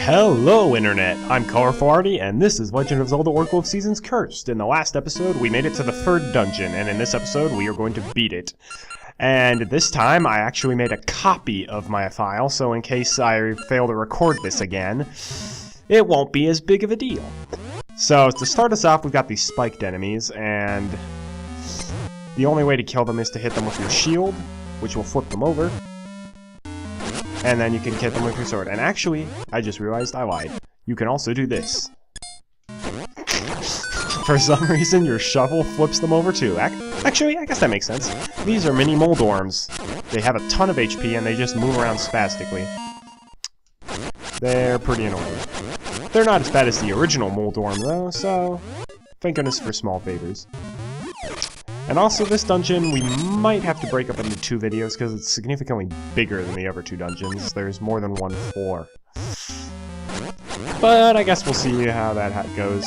Hello Internet, I'm Colorful Arty, and this is Legend of Zelda Oracle of Seasons Cursed. In the last episode, we made it to the third dungeon, and in this episode, we are going to beat it. And this time, I actually made a copy of my file, so in case I fail to record this again, it won't be as big of a deal. So, to start us off, we've got these spiked enemies, and the only way to kill them is to hit them with your shield, which will flip them over. And then you can hit them with your sword. And actually, I just realized I lied. You can also do this. For some reason, your shovel flips them over too. Actually, I guess that makes sense. These are mini Moldorms. They have a ton of HP and they just move around spastically. They're pretty annoying. They're not as bad as the original Moldorm though, so thank goodness for small favors. And also, this dungeon, we might have to break up into two videos because it's significantly bigger than the other two dungeons. There's more than one floor. But I guess we'll see how that goes.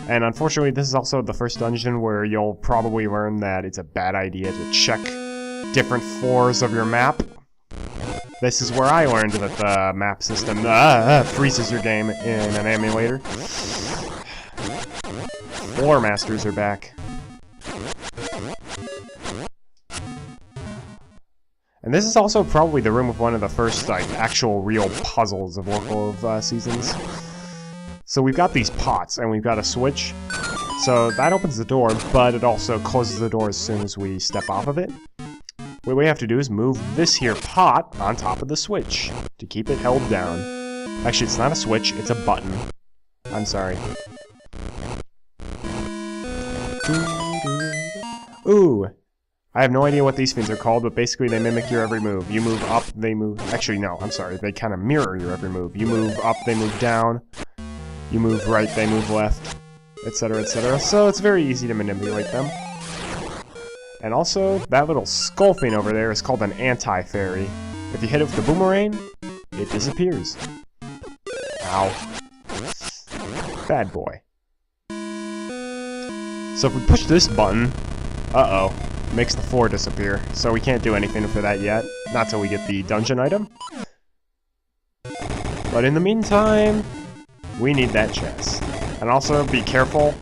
And unfortunately, this is also the first dungeon where you'll probably learn that it's a bad idea to check different floors of your map. This is where I learned that the map system freezes your game in an emulator. Floor Masters are back. And this is also probably the room with one of the first, like, actual real puzzles of Oracle of Seasons. So we've got these pots, and we've got a switch. So that opens the door, but it also closes the door as soon as we step off of it. What we have to do is move this here pot on top of the switch to keep it held down. Actually, it's not a switch, it's a button. I'm sorry. Ooh, I have no idea what these things are called, but basically they mimic your every move. You move up, they move... Actually, no, I'm sorry. They kind of mirror your every move. You move up, they move down. You move right, they move left, etc., etc. So it's very easy to manipulate them. And also, that little skull thing over there is called an anti-fairy. If you hit it with the boomerang, it disappears. Ow. Bad boy. So if we push this button, makes the floor disappear. So we can't do anything for that yet, not till we get the dungeon item. But in the meantime, we need that chest. And also be careful,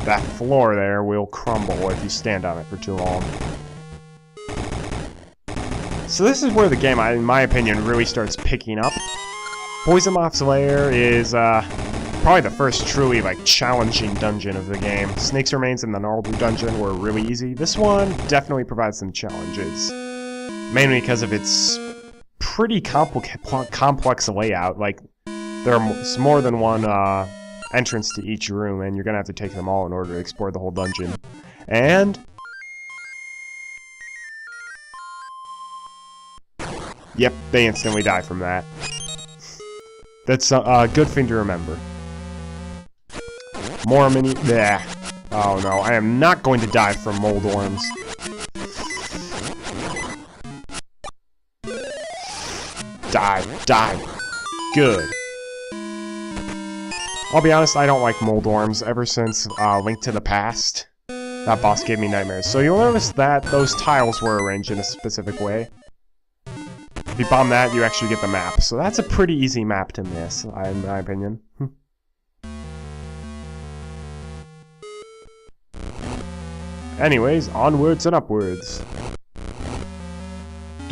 that floor there will crumble if you stand on it for too long. So this is where the game, in my opinion, really starts picking up. Poison Moth's Lair is, probably the first truly, like, challenging dungeon of the game. Snake's Remains and the Gnarled dungeon were really easy. This one definitely provides some challenges. Mainly because of its pretty complex layout. Like, there's more than one entrance to each room, and you're gonna have to take them all in order to explore the whole dungeon. And... yep, they instantly die from that. That's a good thing to remember. More mini... bleh. Oh no, I am not going to die from Moldorms. Die. Good. I'll be honest, I don't like Moldorms ever since Link to the Past. That boss gave me nightmares. So you'll notice that those tiles were arranged in a specific way. If you bomb that, you actually get the map. So that's a pretty easy map to miss, in my opinion. Anyways, onwards and upwards.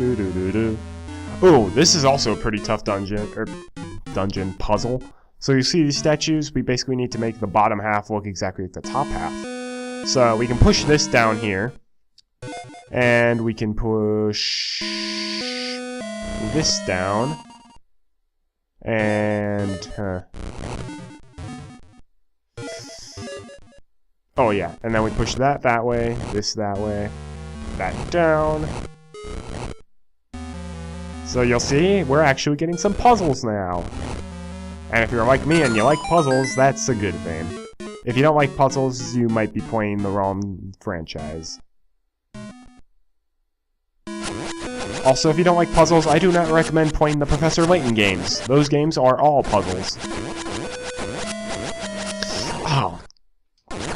Ooh, this is also a pretty tough dungeon puzzle. So you see these statues, we basically need to make the bottom half look exactly like the top half. So we can push this down here. And we can push this down. And... oh yeah, and then we push that way, this that way, that down. So you'll see, we're actually getting some puzzles now. And if you're like me and you like puzzles, that's a good thing. If you don't like puzzles, you might be playing the wrong franchise. Also, if you don't like puzzles, I do not recommend playing the Professor Layton games. Those games are all puzzles. Oh,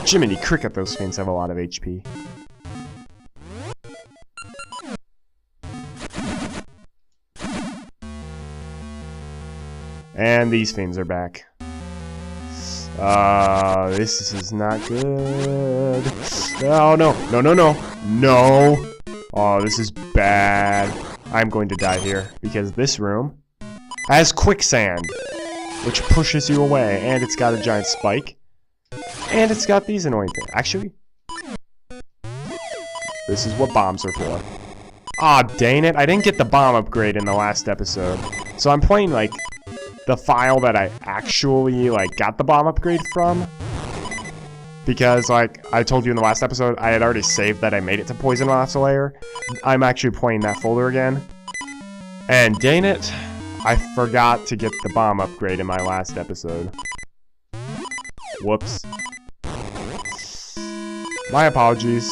Jiminy Cricket, those things have a lot of HP. And these fiends are back. This is not good. Oh, no. No, no, no. No. Oh, this is bad. I'm going to die here because this room has quicksand, which pushes you away, and it's got a giant spike, and it's got these annoying things. Actually, this is what bombs are for. Aw, dang it. I didn't get the bomb upgrade in the last episode. So I'm playing, like, the file that I actually, like, got the bomb upgrade from. Because, like, I told you in the last episode, I had already saved that I made it to Poison Moth's Lair. I'm actually playing that folder again. And dang it, I forgot to get the bomb upgrade in my last episode. Whoops. My apologies.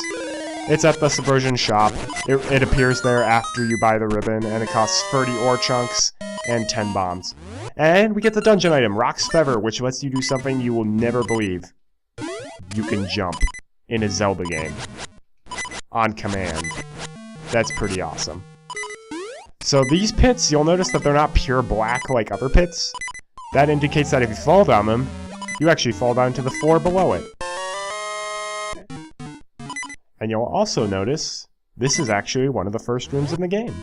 It's at the Subversion shop. It appears there after you buy the ribbon, and it costs 30 ore chunks and 10 bombs. And we get the dungeon item, Rock's Feather, which lets you do something you will never believe. You can jump in a Zelda game. On command. That's pretty awesome. So these pits, you'll notice that they're not pure black like other pits. That indicates that if you fall down them, you actually fall down to the floor below it. And you'll also notice, this is actually one of the first rooms in the game.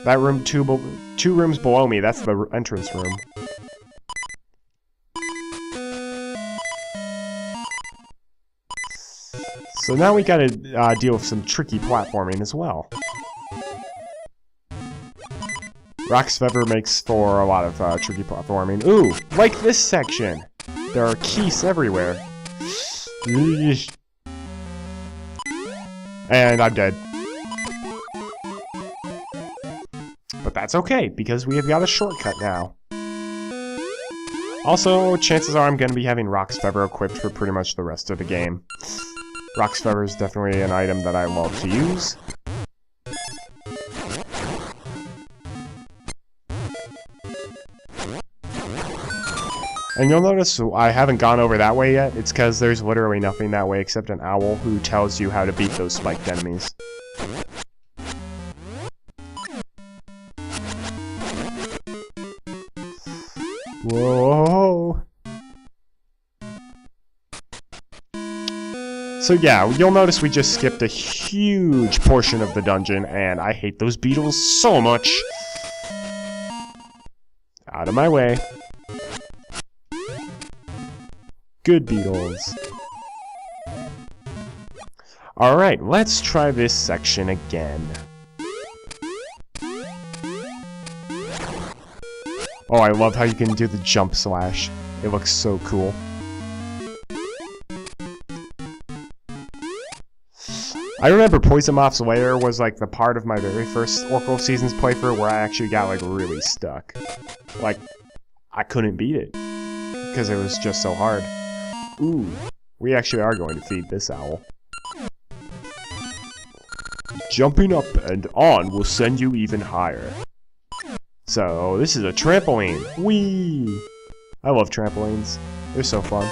That room, two rooms below me, that's the entrance room. So now we gotta deal with some tricky platforming as well. Rock's Feather makes for a lot of tricky platforming. Ooh, like this section! There are keys everywhere. And I'm dead. But that's okay, because we have got a shortcut now. Also, chances are I'm going to be having Rock's Feather equipped for pretty much the rest of the game. Rock's Feather is definitely an item that I love to use. And you'll notice I haven't gone over that way yet. It's because there's literally nothing that way except an owl who tells you how to beat those spiked enemies. Whoa! So yeah, you'll notice we just skipped a huge portion of the dungeon, and I hate those beetles so much. Out of my way. Good beetles. Alright, let's try this section again. Oh, I love how you can do the jump slash. It looks so cool. I remember Poison Moth's Lair was like the part of my very first Oracle of Seasons playthrough where I actually got like really stuck. Like, I couldn't beat it. Because it was just so hard. Ooh, we actually are going to feed this owl. Jumping up and on will send you even higher. So, this is a trampoline. Whee! I love trampolines. They're so fun.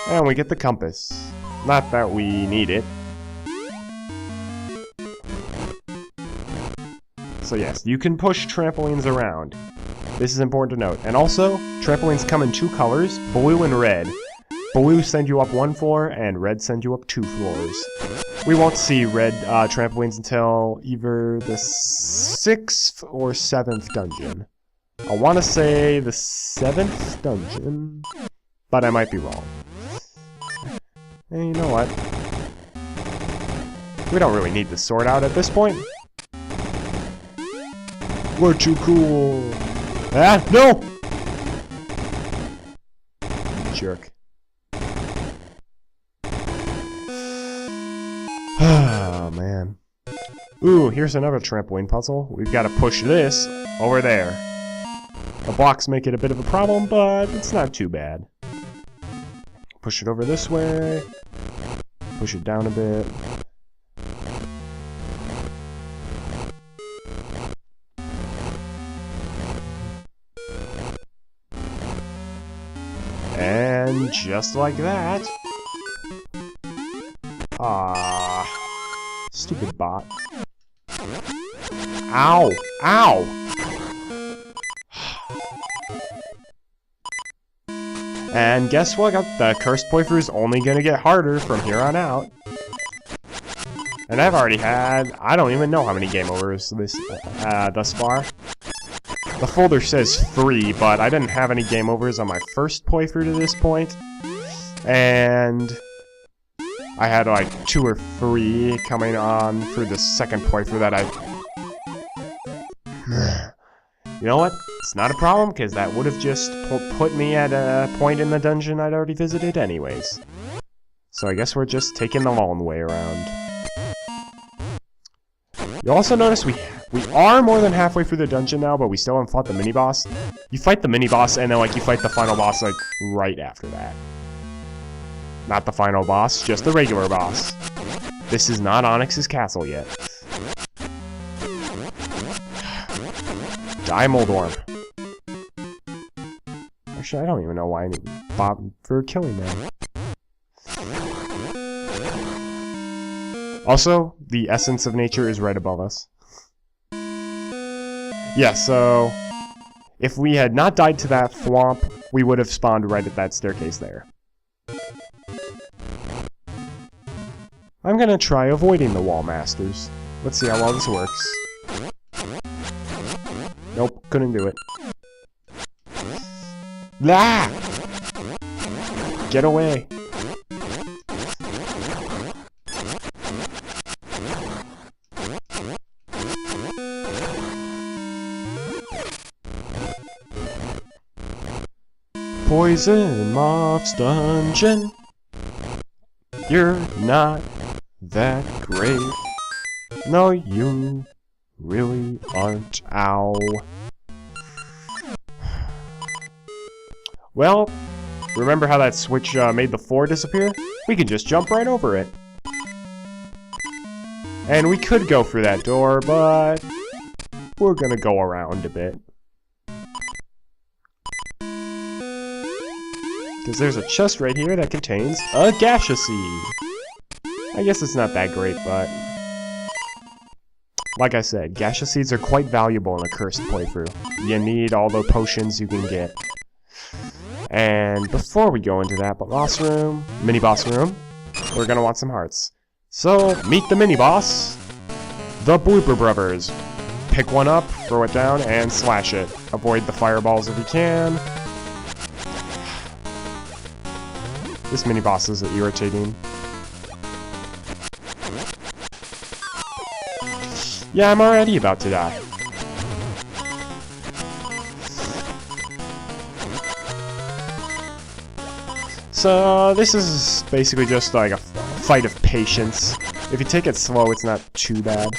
And we get the compass. Not that we need it. So yes, you can push trampolines around. This is important to note. And also, trampolines come in two colors, blue and red. Blue send you up one floor, and red send you up 2 floors. We won't see red trampolines until either the 6th or 7th dungeon. I want to say the 7th dungeon, but I might be wrong. And you know what? We don't really need the sword out at this point. We're too cool. Ah, no! Jerk. Oh, man. Ooh, here's another trampoline puzzle. We've got to push this over there. The blocks make it a bit of a problem, but it's not too bad. Push it over this way. Push it down a bit. And just like that. Ah, stupid bot. Ow! Ow! And guess what? The cursed playthrough is only gonna get harder from here on out. And I've already had, I don't even know how many game overs thus far. The folder says 3, but I didn't have any game overs on my first playthrough to this point. And I had like 2 or 3 coming on for the second playthrough that I... You know what? It's not a problem, because that would have just put me at a point in the dungeon I'd already visited anyways. So I guess we're just taking the long way around. You also notice we are more than halfway through the dungeon now, but we still haven't fought the mini-boss. You fight the mini-boss, and then like you fight the final boss like right after that. Not the final boss, just the regular boss. This is not Onyx's castle yet. Die, Moldorm. Actually, I don't even know why I need Bob for killing them. Also, the essence of nature is right above us. Yeah, so if we had not died to that thwomp, we would have spawned right at that staircase there. I'm gonna try avoiding the wall masters. Let's see how well this works. Nope, couldn't do it. Ah! Get away. Poison Moth's dungeon. You're not that great. No, you really aren't. Ow. Well, remember how that switch made the floor disappear? We can just jump right over it. And we could go through that door, but we're gonna go around a bit. Because there's a chest right here that contains a gaseous seed. I guess it's not that great, but... Like I said, gaseous seeds are quite valuable in a cursed playthrough. You need all the potions you can get. And before we go into that mini-boss room, we're gonna want some hearts. So, meet the mini-boss, the Blooper Brothers. Pick one up, throw it down, and slash it. Avoid the fireballs if you can. This mini-boss is irritating. Yeah, I'm already about to die. So, this is basically just like a fight of patience. If you take it slow, it's not too bad.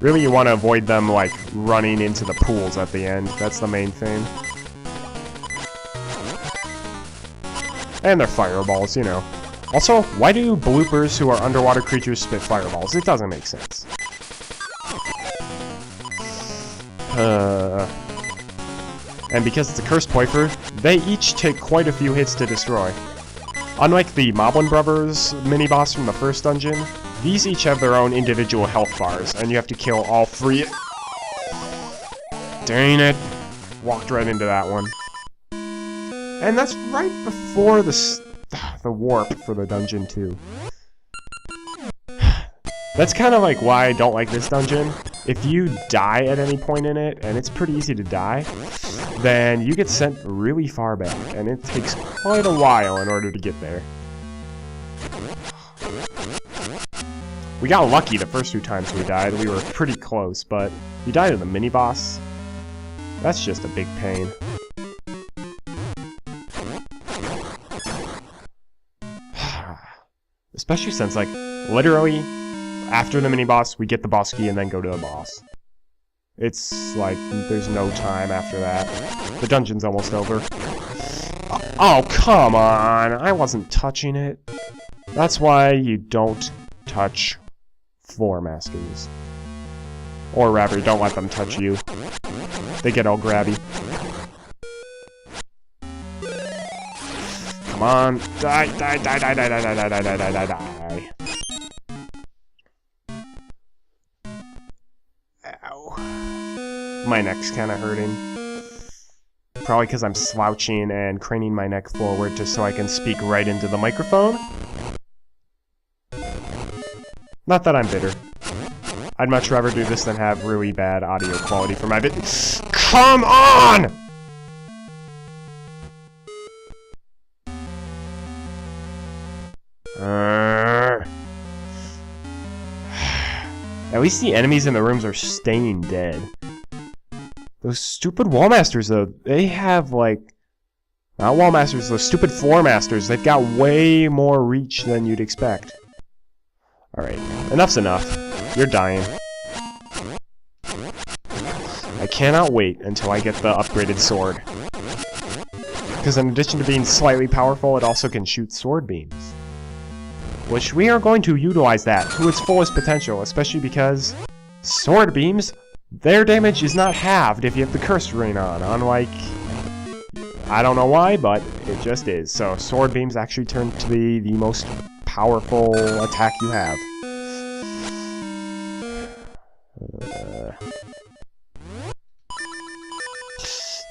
Really, you want to avoid them, like, running into the pools at the end. That's the main thing. And they're fireballs, you know. Also, why do bloopers who are underwater creatures spit fireballs? It doesn't make sense. And because it's a cursed playthrough, they each take quite a few hits to destroy. Unlike the Moblin Brothers mini-boss from the first dungeon, these each have their own individual health bars, and you have to kill all 3. Dang it. Walked right into that one. And that's right before the warp for the dungeon, too. That's kind of like why I don't like this dungeon. If you die at any point in it, and it's pretty easy to die, then you get sent really far back, and it takes quite a while in order to get there. We got lucky the first 2 times we died. We were pretty close, but you died to the mini-boss. That's just a big pain. Especially since, like, literally, after the mini-boss, we get the boss key and then go to the boss. It's like, there's no time after that. The dungeon's almost over. Oh, come on! I wasn't touching it. That's why you don't touch floor masters. Or rather, don't let them touch you. They get all grabby. Come on. Die, die, die, die, die, die, die, die, die, die, die, die, die. Ow. My neck's kinda hurting. Probably because I'm slouching and craning my neck forward just so I can speak right into the microphone. Not that I'm bitter. I'd much rather do this than have really bad audio quality for my Come on! At least the enemies in the rooms are staying dead. Those stupid wall masters, though, they have, like... Not wall masters, those stupid floor masters. They've got way more reach than you'd expect. Alright, enough's enough. You're dying. I cannot wait until I get the upgraded sword. Because in addition to being slightly powerful, it also can shoot sword beams. Which we are going to utilize that to its fullest potential, especially because sword beams, their damage is not halved if you have the curse ring on, unlike... I don't know why, but it just is. So sword beams actually turn to be the most powerful attack you have.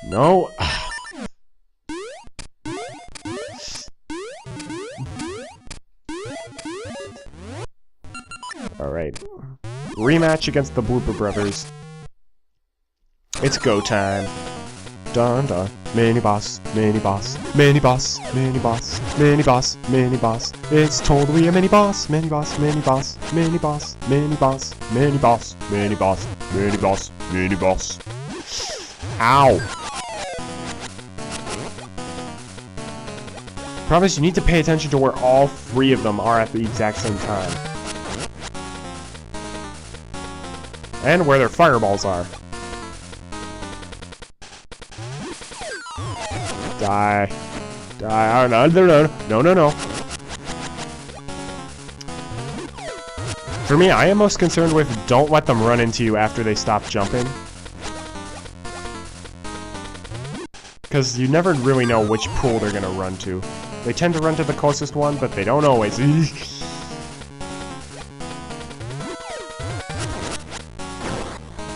No. Alright. Rematch against the Blooper Brothers. It's go time. Dun dun. Mini boss, mini boss, mini boss, mini boss, mini boss, mini boss. It's totally a mini boss, mini boss, mini boss, mini boss, mini boss, mini boss, mini boss, mini boss, mini boss. Ow! Promise you need to pay attention to where all three of them are at the exact same time. And where their fireballs are. Die. Die. Oh, no, no, no, no, no, no. For me, I am most concerned with don't let them run into you after they stop jumping. Because you never really know which pool they're gonna run to. They tend to run to the closest one, but they don't always.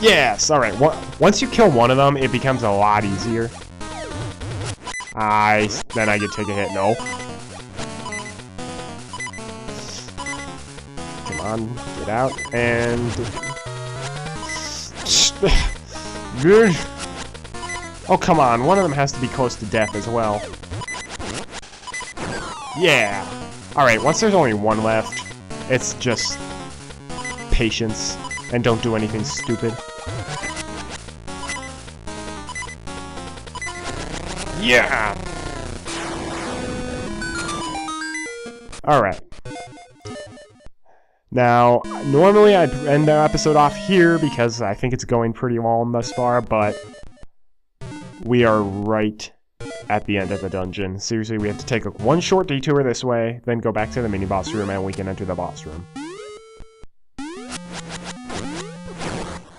Yes! Alright, once you kill one of them, it becomes a lot easier. Then I could take a hit. No. Come on, get out, and... Good. Oh, come on, one of them has to be close to death as well. Yeah! Alright, once there's only one left, it's just... patience, and don't do anything stupid. Yeah! Alright. Now, normally I'd end the episode off here because I think it's going pretty long thus far, but we are right at the end of the dungeon. Seriously, we have to take one short detour this way, then go back to the mini-boss room, and we can enter the boss room.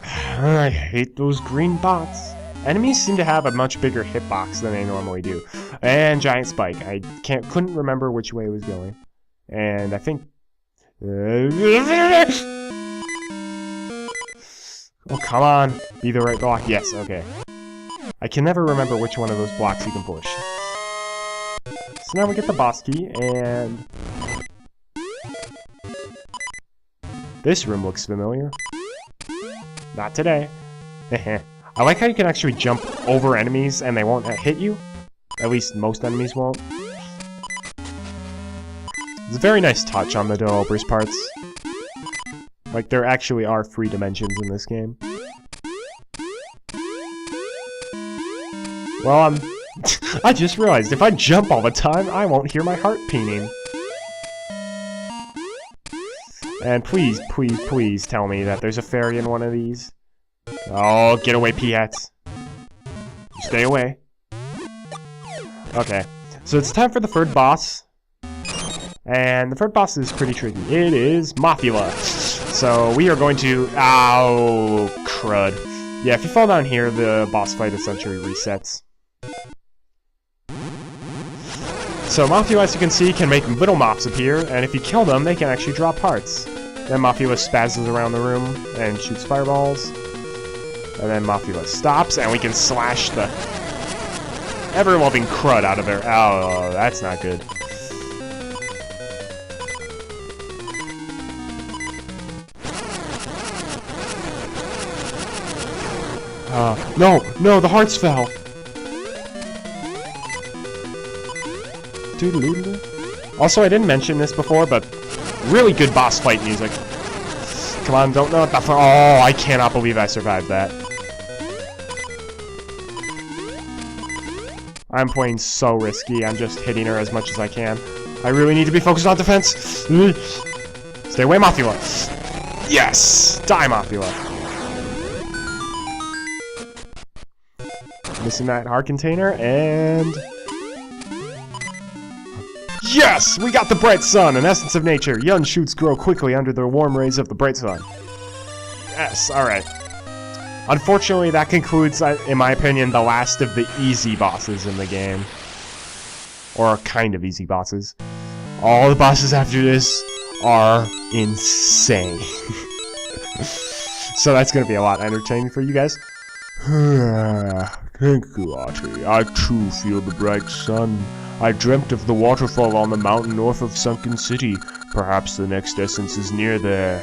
I hate those green dots. Enemies seem to have a much bigger hitbox than they normally do. And giant spike. I couldn't remember which way it was going. And I think... Oh, come on. Be the right block. Yes, okay. I can never remember which one of those blocks you can push. So now we get the boss key, and... This room looks familiar. Not today. I like how you can actually jump over enemies and they won't hit you. At least most enemies won't. It's a very nice touch on the developers' parts. Like, there actually are 3 dimensions in this game. Well, I just realized if I jump all the time, I won't hear my heart peening. And please, please, please tell me that there's a fairy in one of these. Oh, get away, P-hats. Stay away. Okay, so it's time for the third boss. And the third boss is pretty tricky. It is Mothula. So we are going to... Ow, crud. Yeah, if you fall down here, the boss fight essentially resets. So Mothula, as you can see, can make little mops appear, and if you kill them, they can actually drop hearts. Then Mothula spazzes around the room and shoots fireballs. And then Mothula stops, and we can slash the ever-loving crud out of there. Oh, that's not good. No, the hearts fell. Also, I didn't mention this before, but really good boss fight music. Come on, don't know what the oh, I cannot believe I survived that. I'm playing so risky. I'm just hitting her as much as I can. I really need to be focused on defense. Stay away, Mothula. Yes! Die, Mothula. Missing that heart container, and... Yes! We got the bright sun, an essence of nature. Young shoots grow quickly under the warm rays of the bright sun. Yes, alright. Unfortunately, that concludes, in my opinion, the last of the easy bosses in the game. Or kind of easy bosses. All the bosses after this are insane. So that's going to be a lot entertaining for you guys. Thank you, Arty. I too feel the bright sun. I dreamt of the waterfall on the mountain north of Sunken City. Perhaps the next essence is near there.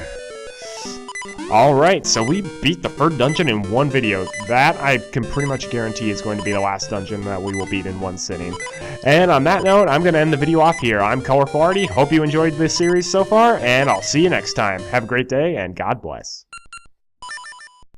Alright, so we beat the third dungeon in one video. That I can pretty much guarantee is going to be the last dungeon that we will beat in one sitting. And on that note, I'm going to end the video off here. I'm Colorful Arty. Hope you enjoyed this series so far, and I'll see you next time. Have a great day, and God bless.